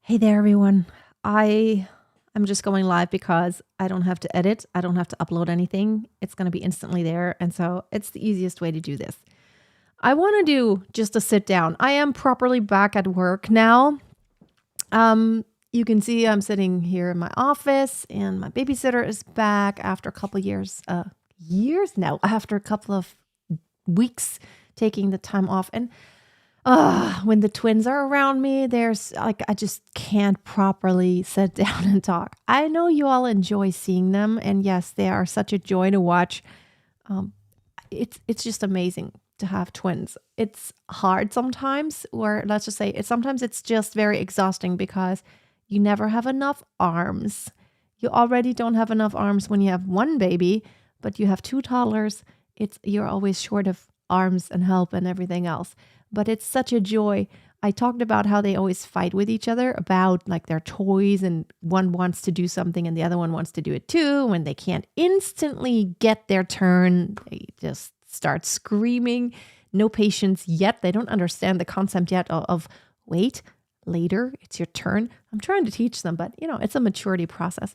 Hey there, everyone. I am just going live because I don't have to edit. I don't have to upload anything. It's going to be instantly there. And so it's the easiest way to do this. I want to do just a sit down. I am properly back at work now. You can see I'm sitting here in my office and my babysitter is back after a couple years now, after a couple of weeks taking the time off. And when the twins are around me, there's like, I just can't properly sit down and talk. I know you all enjoy seeing them. And yes, they are such a joy to watch. It's just amazing to have twins. It's hard sometimes, or let's just say sometimes it's just very exhausting because you never have enough arms. You already don't have enough arms when you have one baby, but you have two toddlers. You're always short of arms and help and everything else. But it's such a joy. I talked about how they always fight with each other about like their toys, and one wants to do something and the other one wants to do it too. When they can't instantly get their turn, they just start screaming. No patience yet. They don't understand the concept yet of wait, later, it's your turn. I'm trying to teach them, but it's a maturity process.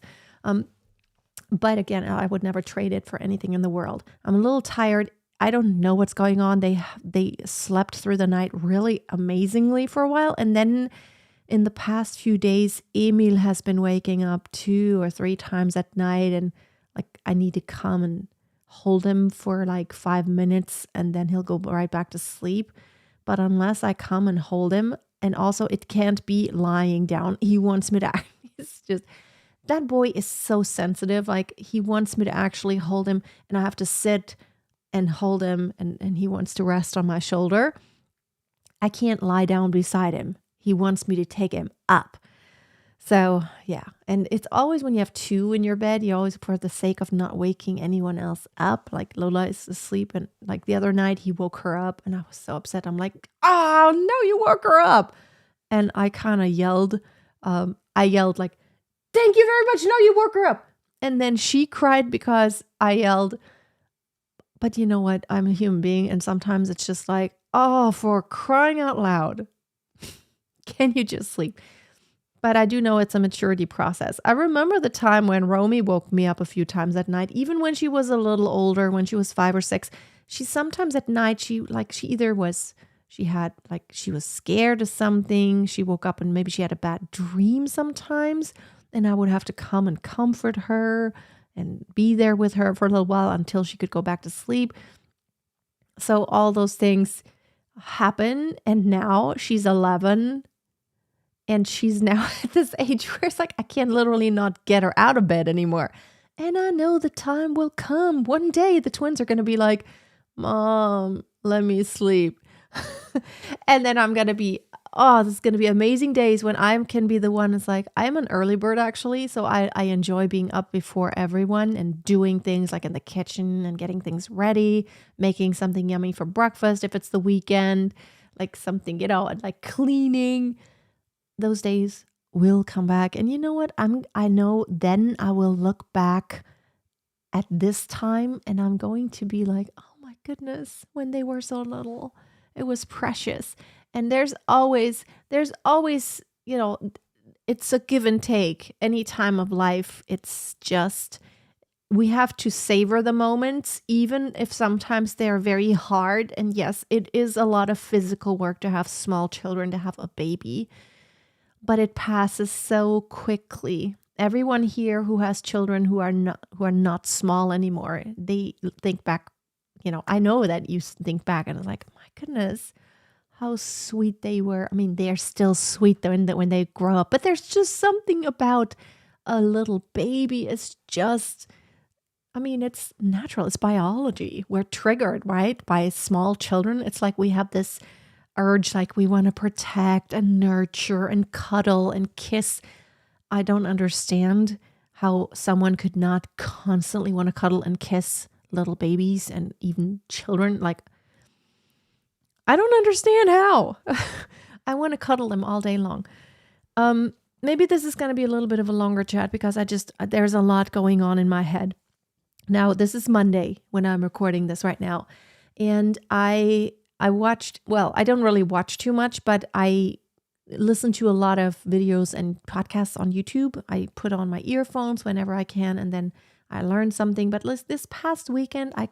But again, I would never trade it for anything in the world. I'm a little tired. I don't know what's going on. They slept through the night really amazingly for a while. And then in the past few days, Emil has been waking up 2 or 3 times at night. And like, I need to come and hold him for like 5 minutes and then he'll go right back to sleep. But unless I come and hold him, and also it can't be lying down. He wants me to, it's just, that boy is so sensitive. Like, he wants me to actually hold him and I have to sit and hold him, and he wants to rest on my shoulder. I can't lie down beside him. He wants me to take him up. So yeah, and it's always when you have 2 in your bed, you always, for the sake of not waking anyone else up, like Lola is asleep, and like the other night he woke her up and I was so upset. I'm like, oh no, you woke her up. And I kind of yelled, like, thank you very much. No, you woke her up. And then she cried because I yelled. But you know what? I'm a human being. And sometimes it's just like, oh, for crying out loud, can you just sleep? But I do know it's a maturity process. I remember the time when Romy woke me up a few times at night, even when she was a little older, when she was 5 or 6. She sometimes at night, she was scared of something. She woke up and maybe she had a bad dream sometimes. And I would have to come and comfort her and be there with her for a little while until she could go back to sleep. So all those things happen. And now she's 11 and she's now at this age where it's like, I can literally not get her out of bed anymore. And I know the time will come. One day the twins are going to be like, Mom, let me sleep. And then I'm going to be, this is going to be amazing days when I can be the one. It's like, I'm an early bird actually. So I enjoy being up before everyone and doing things like in the kitchen and getting things ready, making something yummy for breakfast. If it's the weekend, like something, like cleaning. Those days will come back. And you know what? I know then I will look back at this time and I'm going to be like, oh my goodness, when they were so little, it was precious. And there's always, it's a give and take any time of life. It's just, we have to savor the moments, even if sometimes they're very hard. And yes, it is a lot of physical work to have small children, to have a baby, but it passes so quickly. Everyone here who has children who are not small anymore, they think back, I know that you think back and it's like, my goodness, how sweet they were. I mean, they're still sweet when they grow up, but there's just something about a little baby. It's just, it's natural. It's biology. We're triggered, right? By small children. It's like we have this urge, like we want to protect and nurture and cuddle and kiss. I don't understand how someone could not constantly want to cuddle and kiss little babies and even children. Like, I don't understand how. I want to cuddle them all day long. Maybe this is going to be a little bit of a longer chat because there's a lot going on in my head. Now, this is Monday when I'm recording this right now. And I watched, I don't really watch too much, but I listen to a lot of videos and podcasts on YouTube. I put on my earphones whenever I can, and then I learn something. But this past weekend, I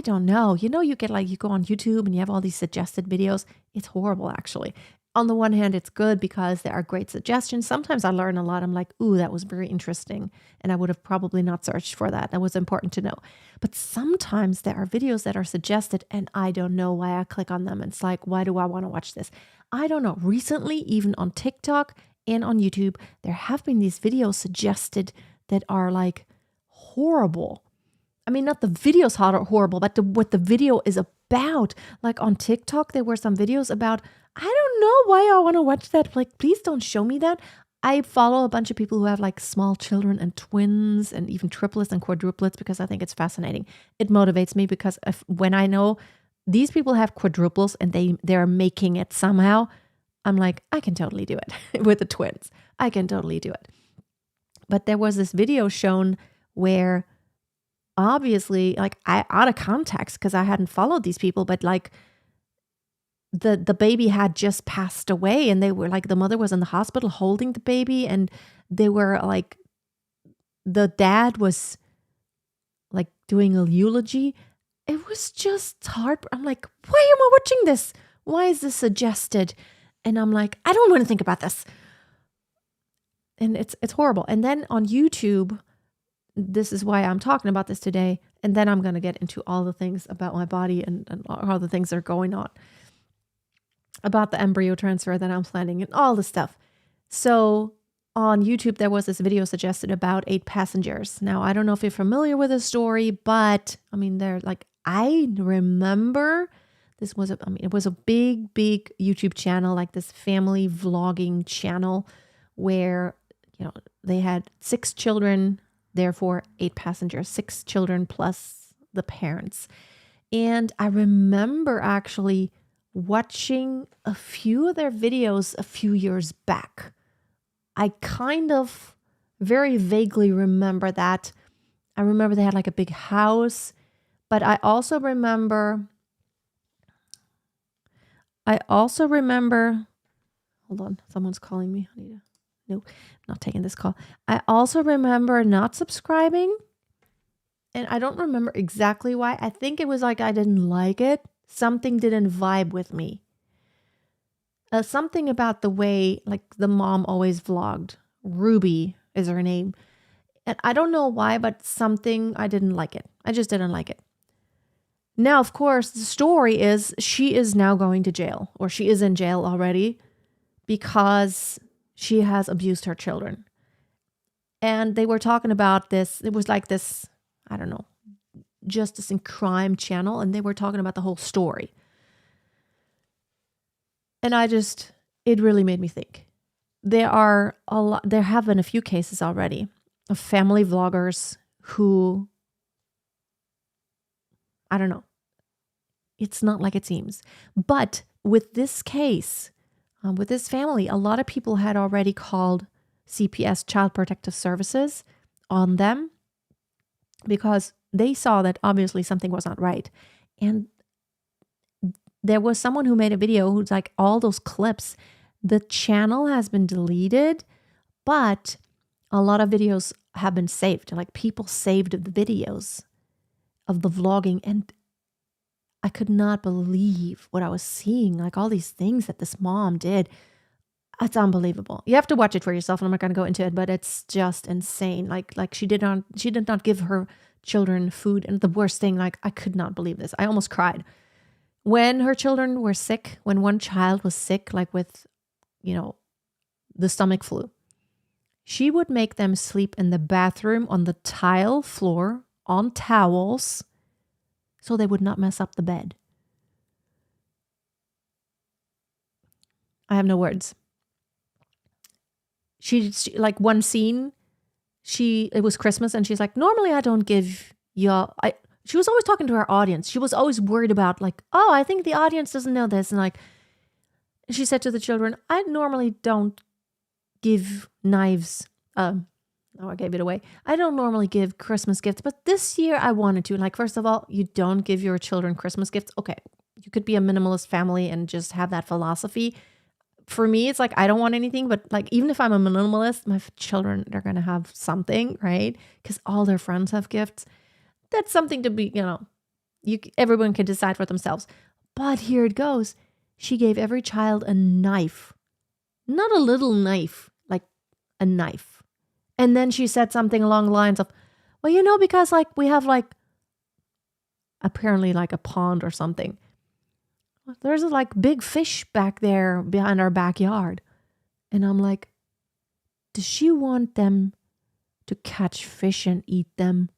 don't know. You get you go on YouTube and you have all these suggested videos. It's horrible, actually. On the one hand, it's good because there are great suggestions. Sometimes I learn a lot. I'm like, ooh, that was very interesting. And I would have probably not searched for that. That was important to know. But sometimes there are videos that are suggested and I don't know why I click on them. It's like, why do I want to watch this? I don't know. Recently, even on TikTok and on YouTube, there have been these videos suggested that are like horrible. I mean, not the videos horrible, but what the video is about. Like on TikTok, there were some videos about, I don't know why I want to watch that. Like, please don't show me that. I follow a bunch of people who have like small children and twins and even triplets and quadruplets because I think it's fascinating. It motivates me because when I know these people have quadruples and they're making it somehow, I'm like, I can totally do it with the twins. I can totally do it. But there was this video shown where obviously, like, I out of context because I hadn't followed these people, but like the baby had just passed away and they were like, the mother was in the hospital holding the baby and they were like, the dad was like doing a eulogy. It was just hard. I'm like, why am I watching this? Why is this suggested? And I'm like, I don't want to think about this. And it's horrible. And then on YouTube, this is why I'm talking about this today. And then I'm going to get into all the things about my body and all the things that are going on about the embryo transfer that I'm planning and all the stuff. So on YouTube, there was this video suggested about 8 passengers. Now, I don't know if you're familiar with the story, but I mean, they're like, I remember it was a big YouTube channel, like this family vlogging channel where, they had 6 children, therefore 8 passengers, 6 children plus the parents. And I remember actually watching a few of their videos a few years back. I kind of very vaguely remember that. I remember they had like a big house, but I also remember, hold on, someone's calling me. No, not taking this call. I also remember not subscribing, and I don't remember exactly why. I think it was like I didn't like it. Something didn't vibe with me. Something about the way, like, the mom always vlogged. Ruby is her name. And I don't know why, but I didn't like it. I just didn't like it. Now, of course, the story is she is now going to jail, or she is in jail already because she has abused her children. And they were talking about this. It was like this, I don't know, justice and crime channel. And they were talking about the whole story. And it really made me think. There have been a few cases already of family vloggers who, I don't know, it's not like it seems. But with this case, with this family, a lot of people had already called CPS, Child Protective Services, on them because they saw that obviously something was not right. And there was someone who made a video who's like, all those clips, the channel has been deleted, but a lot of videos have been saved. Like, people saved the videos of the vlogging, and I could not believe what I was seeing. Like, all these things that this mom did. It's unbelievable. You have to watch it for yourself, and I'm not going to go into it, but it's just insane. Like she did not give her children food, and the worst thing, like, I could not believe this. I almost cried. When her children were sick, when one child was sick, like with, the stomach flu, she would make them sleep in the bathroom on the tile floor on towels so they would not mess up the bed. I have no words. She like one scene, it was Christmas and she's like, normally I don't give she was always talking to her audience. She was always worried about like, oh, I think the audience doesn't know this. And like, she said to the children, I normally don't give knives. I gave it away. I don't normally give Christmas gifts, but this year I wanted to. Like, first of all, you don't give your children Christmas gifts. Okay, you could be a minimalist family and just have that philosophy. for me, it's like, I don't want anything, but like, even if I'm a minimalist, my children, they're going to have something, right? Because all their friends have gifts. That's something to be, everyone can decide for themselves. But here it goes. She gave every child a knife, not a little knife, like a knife. And then she said something along the lines of, well, because like we have like apparently like a pond or something. There's like big fish back there behind our backyard. And I'm like, does she want them to catch fish and eat them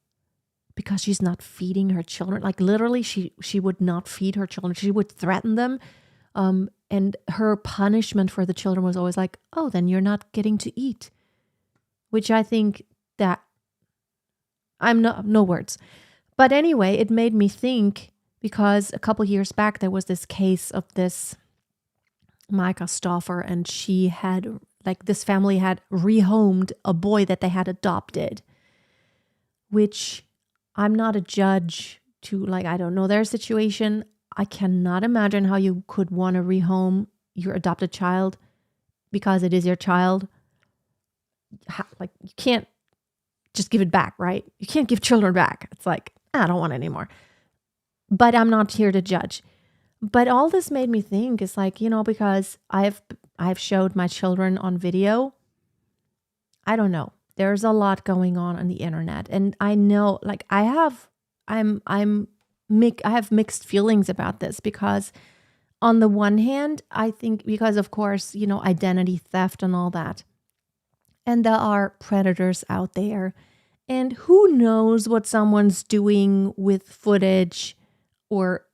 because she's not feeding her children? Like literally she would not feed her children. She would threaten them. And her punishment for the children was always like, oh, then you're not getting to eat. Which I think that I'm no words. But anyway, it made me think, because a couple years back, there was this case of this Micah Stauffer, and she had, like, this family had rehomed a boy that they had adopted, which I'm not a judge to, like, I don't know their situation. I cannot imagine how you could want to rehome your adopted child because it is your child. Like, you can't just give it back, right? You can't give children back. It's like, I don't want it anymore. But I'm not here to judge. But all this made me think is like, because I've showed my children on video. I don't know. There's a lot going on the internet, and I know, like, I have mixed feelings about this, because on the one hand, I think because of course, identity theft and all that, and there are predators out there, and who knows what someone's doing with footage or,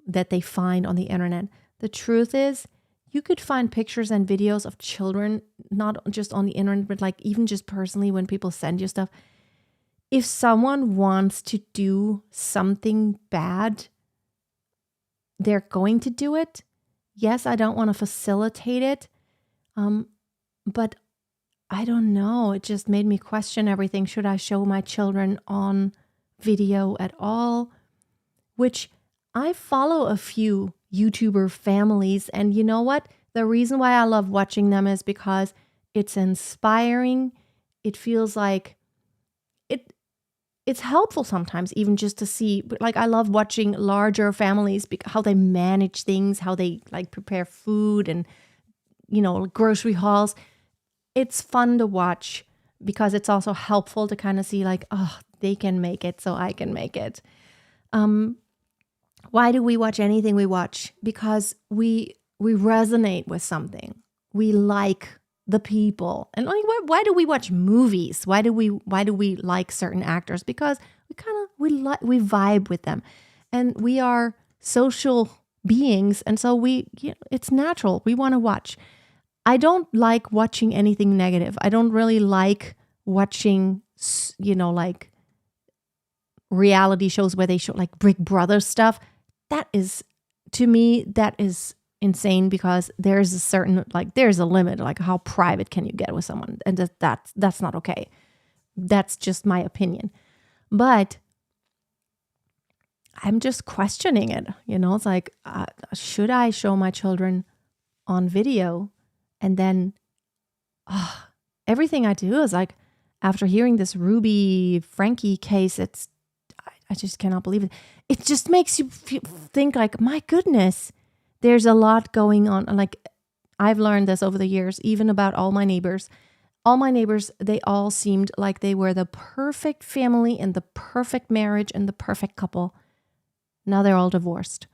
that they find on the internet. The truth is, you could find pictures and videos of children, not just on the internet, but like even just personally when people send you stuff. If someone wants to do something bad, they're going to do it. Yes, I don't want to facilitate it. But I don't know. It just made me question everything. Should I show my children on video at all? Which I follow a few YouTuber families, and you know what? The reason why I love watching them is because it's inspiring. It feels like it's helpful sometimes, even just to see, like, I love watching larger families, how they manage things, how they like prepare food and, grocery hauls. It's fun to watch because it's also helpful to kind of see like, oh, they can make it, so I can make it. Why do we watch anything we watch? Because we resonate with something. We like the people. And like, why do we watch movies? Why do we like certain actors? Because we vibe with them, and we are social beings, and so it's natural. We want to watch. I don't like watching anything negative. I don't really like watching, like reality shows where they show like Big Brother stuff. That is, to me, that is insane, because there's a limit, like how private can you get with someone, and that's not okay. That's just my opinion. But I'm just questioning it. It's like, should I show my children on video? And then everything I do is like, after hearing this Ruby Frankie case, I just cannot believe it. It just makes you think like, my goodness, there's a lot going on. And like, I've learned this over the years, even about all my neighbors. All my neighbors, they all seemed like they were the perfect family and the perfect marriage and the perfect couple. Now they're all divorced.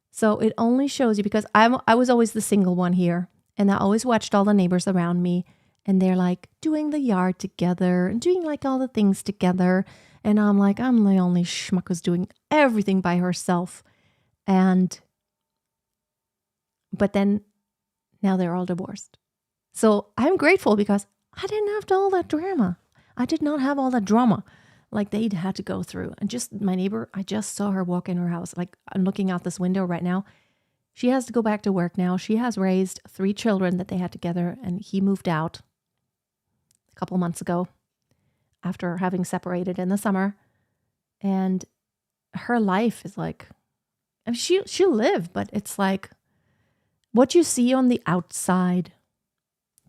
So it only shows you, because I was always the single one here. And I always watched all the neighbors around me, and they're like doing the yard together and doing like all the things together. And I'm like, I'm the only schmuck who's doing everything by herself. But then now they're all divorced. So I'm grateful, because I didn't have all that drama. I did not have all that drama like they had to go through. And just my neighbor, I just saw her walk in her house. Like, I'm looking out this window right now. She has to go back to work now. She has raised 3 children that they had together, and he moved out a couple months ago after having separated in the summer. And her life is like, I mean, she'll live, but it's like, What you see on the outside,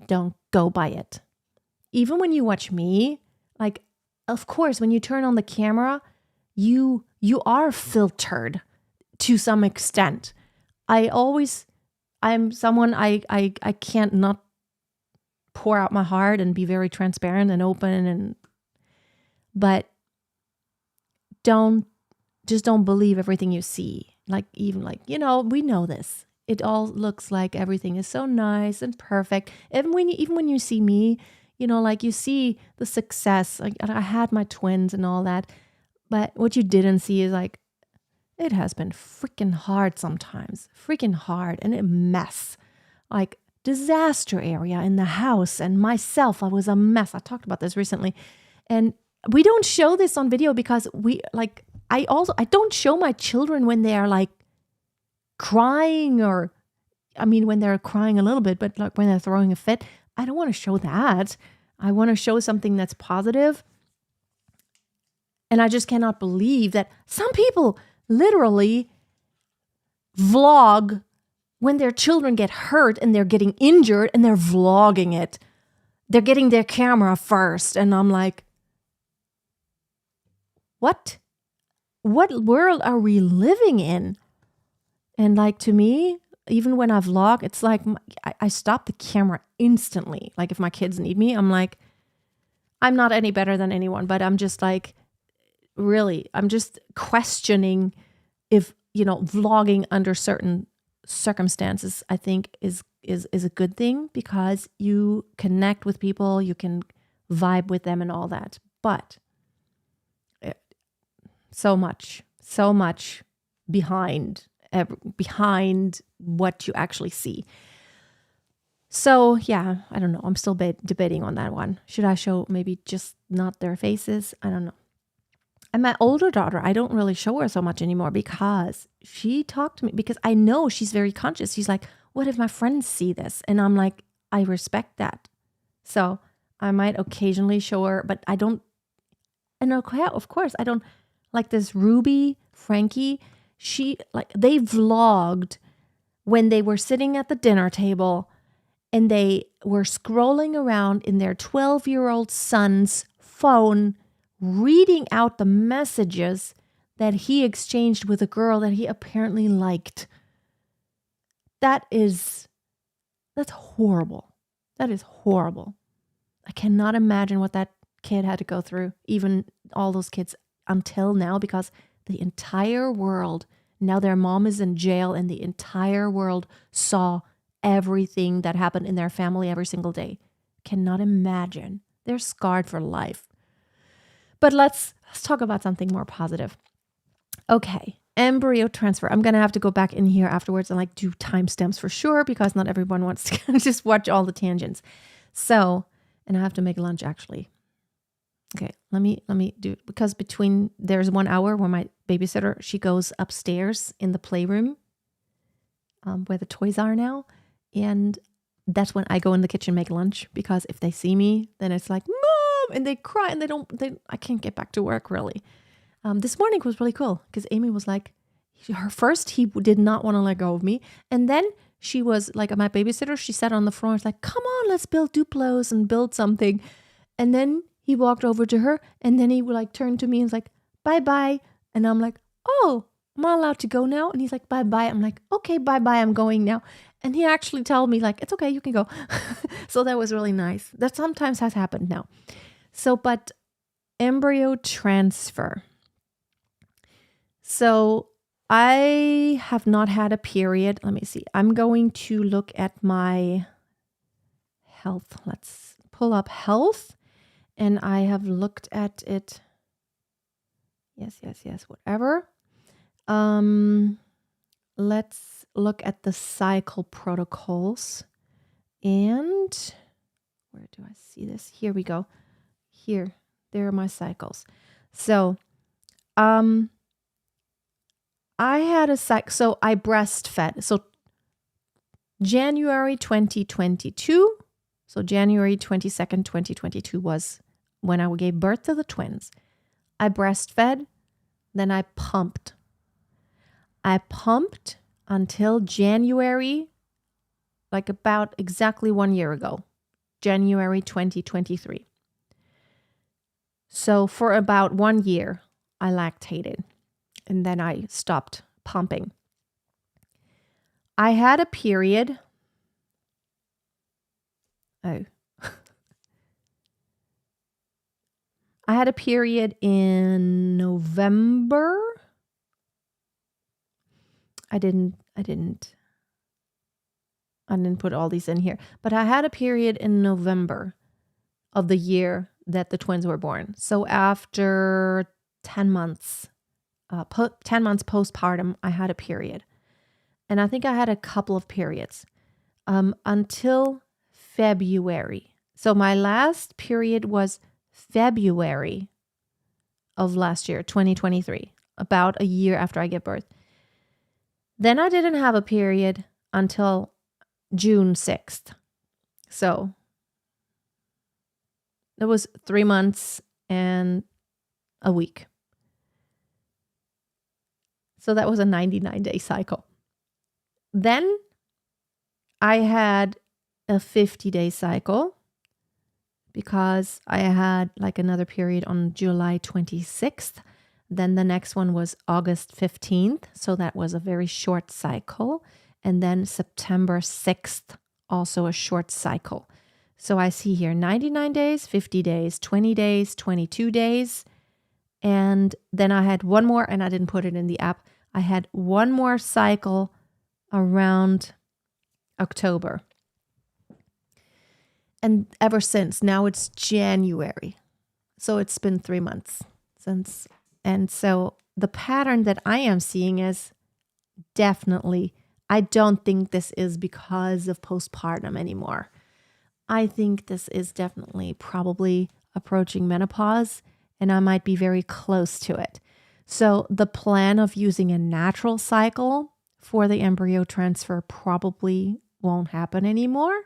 don't go by it. Even when you watch me, like, of course, when you turn on the camera, you are filtered to some extent. I'm someone I can't not pour out my heart and be very transparent and open, but don't believe everything you see. Like, even like, we know this. It all looks like everything is so nice and perfect. Even when you see me, like you see the success. Like, I had my twins and all that, but what you didn't see is like, it has been freaking hard sometimes, freaking hard, and a mess, like disaster area in the house. And myself, I was a mess. I talked about this recently, and we don't show this on video because I don't show my children when they are like crying, or when they're crying a little bit, but like when they're throwing a fit, I don't want to show that. I want to show something that's positive. And I just cannot believe that some people literally vlog when their children get hurt and they're getting injured, and they're vlogging it. They're getting their camera first. And I'm like, what world are we living in? And like, to me, even when I vlog, it's like I stop the camera instantly. Like, if my kids need me, I'm like, I'm not any better than anyone, but I'm just like, really, I'm just questioning if, vlogging under certain circumstances, I think is a good thing, because you connect with people, you can vibe with them and all that. But so much behind what you actually see. So yeah, I don't know. I'm still debating on that one. Should I show maybe just not their faces? I don't know. And my older daughter, I don't really show her so much anymore, because she talked to me, because I know she's very conscious. She's like, what if my friends see this? And I'm like, I respect that. So I might occasionally show her, but I don't. And of course, I don't. Like this Ruby, Frankie, they vlogged when they were sitting at the dinner table and they were scrolling around in their 12-year-old son's phone, reading out the messages that he exchanged with a girl that he apparently liked. That's horrible. That is horrible. I cannot imagine what that kid had to go through, even all those kids until now, because the entire world, now their mom is in jail, and the entire world saw everything that happened in their family every single day. Cannot imagine. They're scarred for life. But let's talk about something more positive. Okay, embryo transfer. I'm going to have to go back in here afterwards and like do timestamps for sure, because not everyone wants to just watch all the tangents. So, and I have to make lunch actually. Okay, let me do it, because there's 1 hour where my babysitter, she goes upstairs in the playroom where the toys are now. And that's when I go in the kitchen, make lunch, because if they see me, then it's like, Mom, and they cry and I can't get back to work really. This morning was really cool, because Amy was like, he did not want to let go of me. And then she was like, my babysitter, she sat on the floor and was like, come on, let's build Duplos and build something. And then he walked over to her, and then he like turned to me and was like, bye-bye. And I'm like, oh, am I allowed to go now? And he's like, bye-bye. I'm like, okay, bye-bye, I'm going now. And he actually told me like, it's okay, you can go. So that was really nice. That sometimes has happened now. So, but embryo transfer. So I have not had a period. Let me see. I'm going to look at my health. Let's pull up health. And I have looked at it. Yes, whatever. Let's look at the cycle protocols. And where do I see this? Here we go. There are my cycles. So, I had a cycle. So I breastfed. So January 2022. So January 22nd, 2022 was when I gave birth to the twins. I breastfed, then I pumped. I pumped until January like about exactly 1 year ago, January 2023. So for about 1 year, I lactated and then I stopped pumping. I had a period. Oh. I had a period in November. I didn't put all these in here, but I had a period in November of the year that the twins were born. So after 10 months, 10 months postpartum, I had a period. And I think I had a couple of periods until February. So my last period was February of last year, 2023, about a year after I gave birth. Then I didn't have a period until June 6th. So it was 3 months and a week. So that was a 99-day cycle. Then I had a 50-day cycle because I had like another period on July 26th. Then the next one was August 15th. So that was a very short cycle. And then September 6th, also a short cycle. So I see here 99 days, 50 days, 20 days, 22 days. And then I had one more, and I didn't put it in the app. I had one more cycle around October. And ever since, now it's January. So it's been 3 months since. And so the pattern that I am seeing is definitely, I don't think this is because of postpartum anymore. I think this is definitely probably approaching menopause, and I might be very close to it. So the plan of using a natural cycle for the embryo transfer probably won't happen anymore.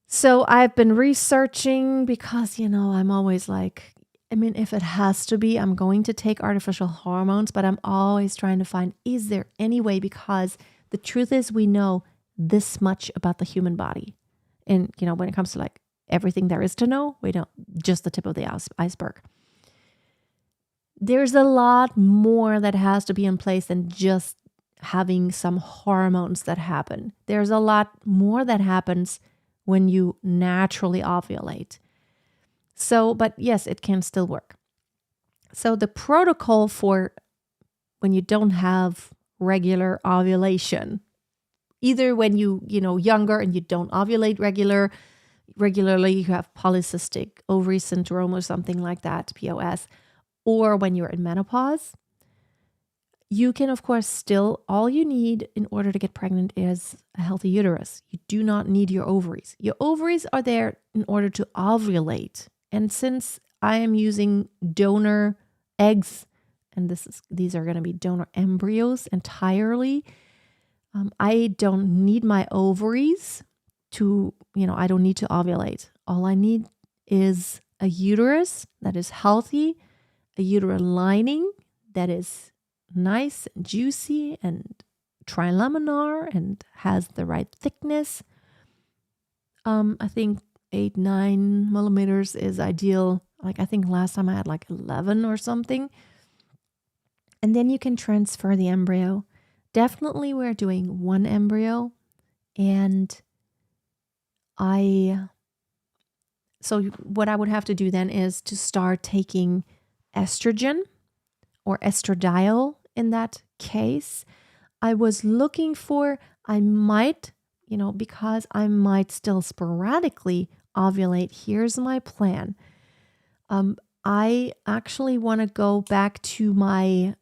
So I've been researching because, I'm always like, if it has to be, I'm going to take artificial hormones, but I'm always trying to find, is there any way? Because the truth is we know this much about the human body. And, when it comes to like everything there is to know, we don't, just the tip of the iceberg. There's a lot more that has to be in place than just having some hormones that happen. There's a lot more that happens when you naturally ovulate. So, but yes, it can still work. So the protocol for when you don't have regular ovulation, either when younger and you don't ovulate regularly, you have polycystic ovary syndrome or something like that, POS, or when you're in menopause, you can, of course, still, all you need in order to get pregnant is a healthy uterus. You do not need your ovaries. Your ovaries are there in order to ovulate. And since I am using donor eggs, and these are going to be donor embryos entirely, I don't need my ovaries to, I don't need to ovulate. All I need is a uterus that is healthy, a uterine lining that is nice and juicy and trilaminar and has the right thickness. I think 8-9 millimeters is ideal. Like I think last time I had like 11 or something. And then you can transfer the embryo. Definitely we're doing one embryo. And so what I would have to do then is to start taking estrogen or estradiol in that case. I was looking for, I might, because I might still sporadically ovulate. Here's my plan. I actually want to go back to my,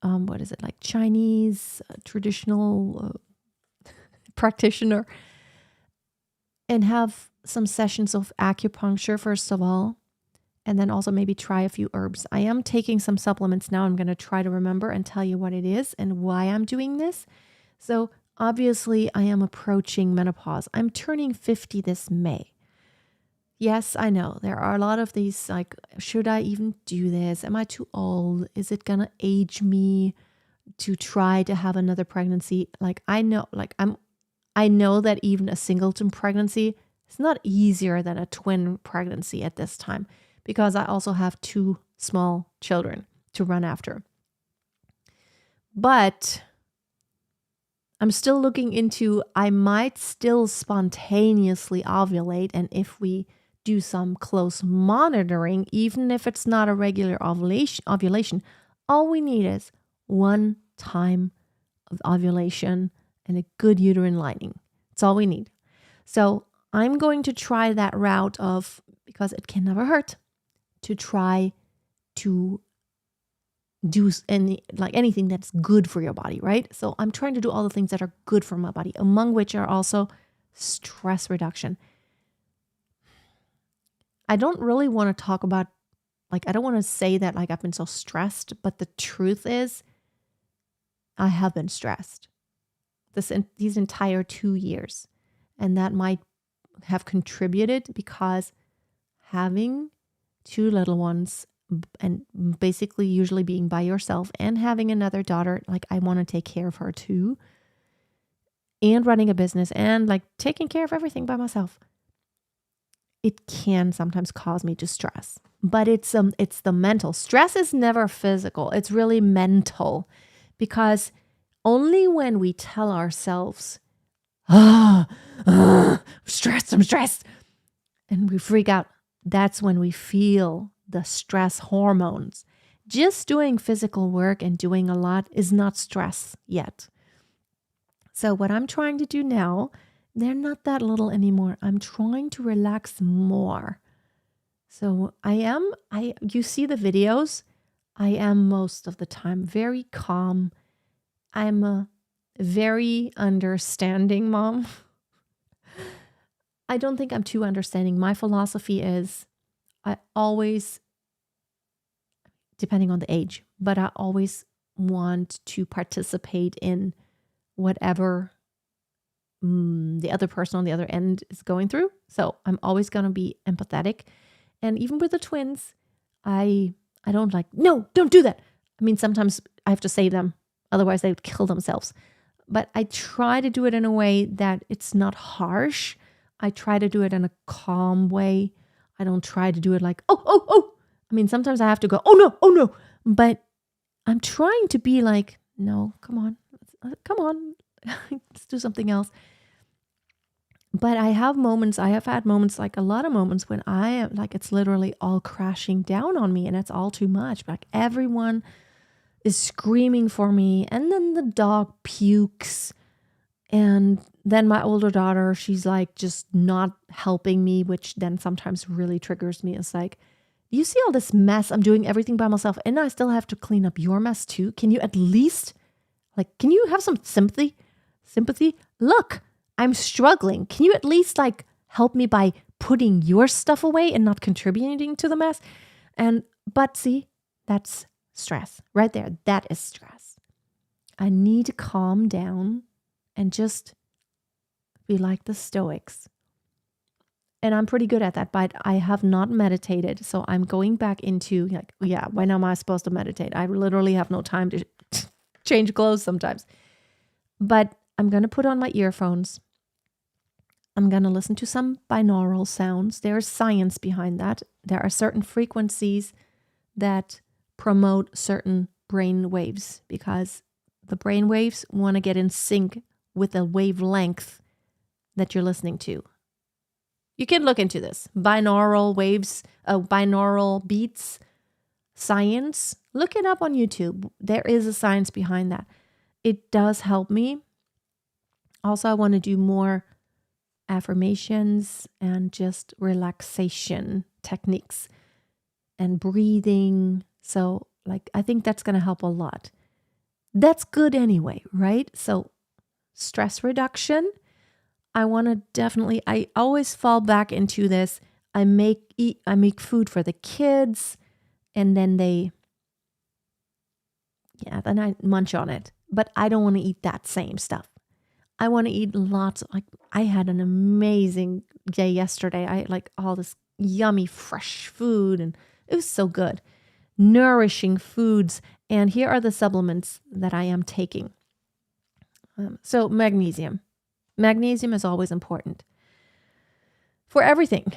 like Chinese traditional practitioner and have some sessions of acupuncture, first of all. And then also maybe try a few herbs. I am taking some supplements now. I'm going to try to remember and tell you what it is and why I'm doing this. So obviously I am approaching menopause. I'm turning 50 this May. Yes, I know there are a lot of these like, should I even do this? Am I too old? Is it going to age me to try to have another pregnancy? Like I know, like I know that even a singleton pregnancy is not easier than a twin pregnancy at this time because I also have 2 small children to run after. But I'm still looking into, I might still spontaneously ovulate. And if we do some close monitoring, even if it's not a regular ovulation, all we need is one time of ovulation and a good uterine lining. That's all we need. So I'm going to try that route of, because it can never hurt, to try to do anything that's good for your body, right? So I'm trying to do all the things that are good for my body, among which are also stress reduction. I don't really want to talk about, I don't want to say that I've been so stressed, but the truth is I have been stressed these entire 2 years. And that might have contributed because having 2 little ones and basically usually being by yourself and having another daughter, I want to take care of her too, and running a business and taking care of everything by myself, it can sometimes cause me to stress. But it's the mental. Stress is never physical. It's really mental, because only when we tell ourselves, I'm stressed, and we freak out, that's when we feel the stress hormones. Just doing physical work and doing a lot is not stress yet. So what I'm trying to do now, they're not that little anymore. I'm trying to relax more. So you see the videos, I am most of the time very calm. I'm a very understanding mom. I don't think I'm too understanding. My philosophy is I always, depending on the age, but I always want to participate in whatever the other person on the other end is going through. So I'm always going to be empathetic. And even with the twins, I don't no, don't do that. I mean, sometimes I have to save them. Otherwise they would kill themselves. But I try to do it in a way that it's not harsh. I try to do it in a calm way. I don't try to do it oh. I mean, sometimes I have to go, oh no. But I'm trying to be no, come on, let's do something else. But I have had moments, a lot of moments when I am it's literally all crashing down on me and it's all too much. Everyone is screaming for me, and then the dog pukes, and then my older daughter, she's just not helping me, which then sometimes really triggers me. It's you see all this mess, I'm doing everything by myself, and I still have to clean up your mess too. Can you at least can you have some sympathy? Look, I'm struggling. Can you at least help me by putting your stuff away and not contributing to the mess? But see, that's stress right there. That is stress. I need to calm down and just be like the Stoics. And I'm pretty good at that, but I have not meditated. So I'm going back into when am I supposed to meditate? I literally have no time to change clothes sometimes. But I'm going to put on my earphones. I'm going to listen to some binaural sounds. There's science behind that. There are certain frequencies that promote certain brain waves because the brain waves want to get in sync with the wavelength that you're listening to. You can look into this. Binaural waves, binaural beats, science. Look it up on YouTube. There is a science behind that. It does help me. Also, I want to do more affirmations and just relaxation techniques and breathing. So I think that's going to help a lot. That's good anyway, right? So stress reduction. I want to definitely, I always fall back into this. I make food for the kids and then then I munch on it, but I don't want to eat that same stuff. I want to eat lots. I had an amazing day yesterday. I had all this yummy, fresh food, and it was so good. Nourishing foods. And here are the supplements that I am taking. So magnesium. Magnesium is always important for everything.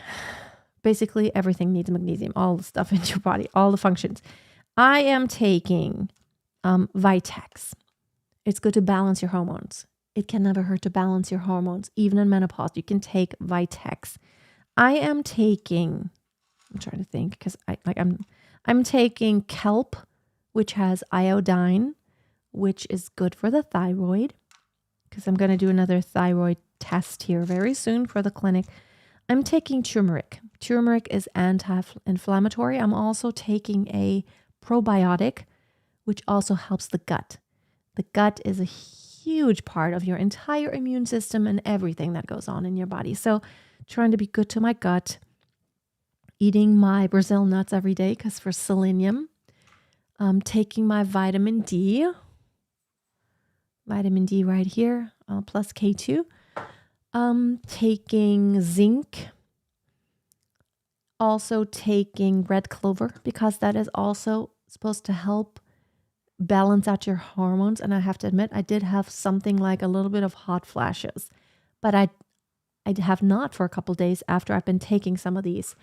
Basically, everything needs magnesium, all the stuff in your body, all the functions. I am taking Vitex. It's good to balance your hormones. It can never hurt to balance your hormones. Even in menopause, you can take Vitex. I am taking, I'm trying to think because I'm taking kelp, which has iodine, which is good for the thyroid, because I'm going to do another thyroid test here very soon for the clinic. I'm taking turmeric. Turmeric is anti-inflammatory. I'm also taking a probiotic, which also helps the gut. The gut is a huge part of your entire immune system and everything that goes on in your body. So trying to be good to my gut, eating my Brazil nuts every day because for selenium, taking my vitamin D right here, plus K2, taking zinc, also taking red clover because that is also supposed to help balance out your hormones. And I have to admit, I did have something like a little bit of hot flashes, but I have not for a couple days after I've been taking some of these.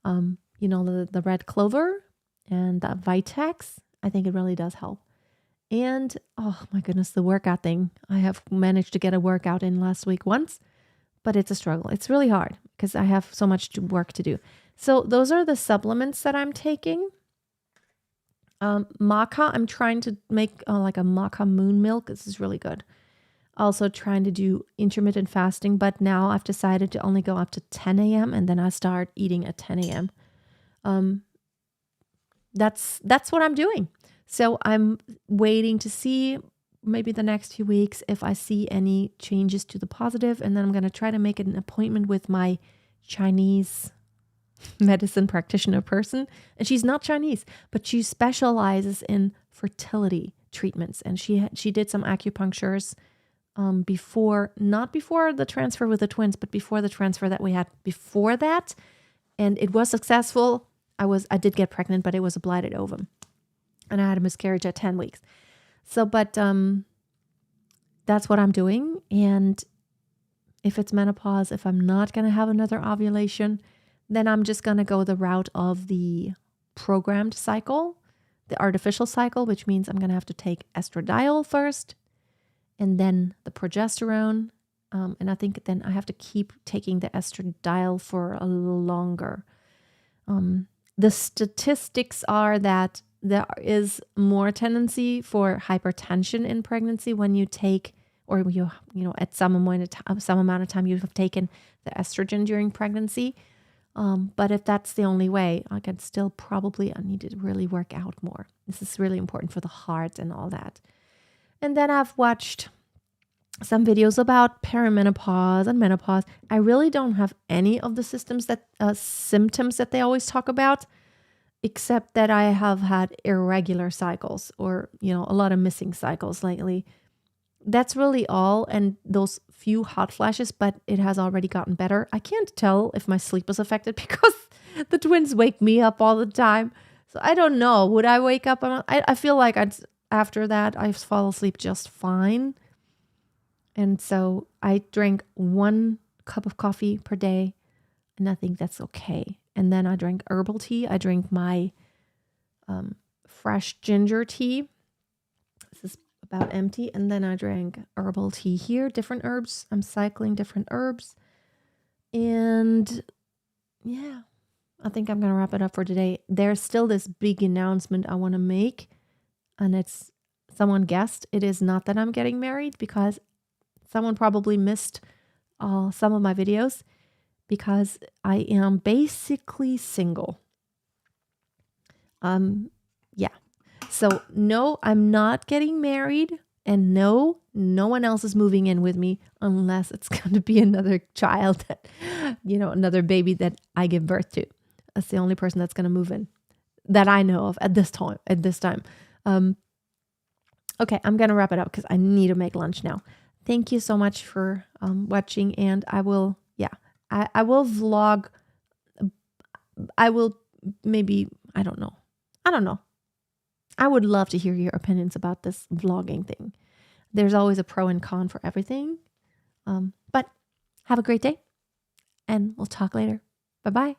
The red clover and the Vitex, I think it really does help. And oh my goodness, the workout thing. I have managed to get a workout in last week once, but it's a struggle. It's really hard because I have so much work to do. So those are the supplements that I'm taking. Maca, I'm trying to make like a maca moon milk. This is really good. Also trying to do intermittent fasting, but now I've decided to only go up to 10 a.m. and then I start eating at 10 a.m. That's what I'm doing. So I'm waiting to see maybe the next few weeks if I see any changes to the positive, and then I'm going to try to make an appointment with my Chinese medicine practitioner person. And she's not Chinese, but she specializes in fertility treatments. And she did some acupunctures not before the transfer with the twins, but before the transfer that we had before that. And it was successful. I did get pregnant, but it was a blighted ovum. And I had a miscarriage at 10 weeks. So, but that's what I'm doing. And if it's menopause, if I'm not going to have another ovulation, then I'm just going to go the route of the programmed cycle, the artificial cycle, which means I'm going to have to take estradiol first and then the progesterone. And I think then I have to keep taking the estradiol for a little longer. The statistics are that there is more tendency for hypertension in pregnancy when you take, or at some amount of time you have taken the estrogen during pregnancy. But if that's the only way, I need to really work out more. This is really important for the heart and all that. And then I've watched some videos about perimenopause and menopause. I really don't have any of the symptoms that they always talk about, except that I have had irregular cycles or, a lot of missing cycles lately. That's really all. And those few hot flashes, but it has already gotten better. I can't tell if my sleep was affected because the twins wake me up all the time. So I don't know. Would I wake up? I feel like after that, I fall asleep just fine. And so I drink 1 cup of coffee per day, and I think that's okay. And then I drink herbal tea. I drink my fresh ginger tea. This is about empty. And then I drank herbal tea here, different herbs. I'm cycling different herbs. And yeah, I think I'm going to wrap it up for today. There's still this big announcement I want to make. And it's, someone guessed, it is not that I'm getting married, because someone probably missed some of my videos, because I am basically single. Yeah. So no, I'm not getting married, and no one else is moving in with me unless it's going to be another child that, another baby that I give birth to. That's the only person that's going to move in that I know of at this time. Okay, I'm going to wrap it up because I need to make lunch now. Thank you so much for watching, and I will vlog. I will maybe, I don't know. I would love to hear your opinions about this vlogging thing. There's always a pro and con for everything. But have a great day and we'll talk later. Bye bye.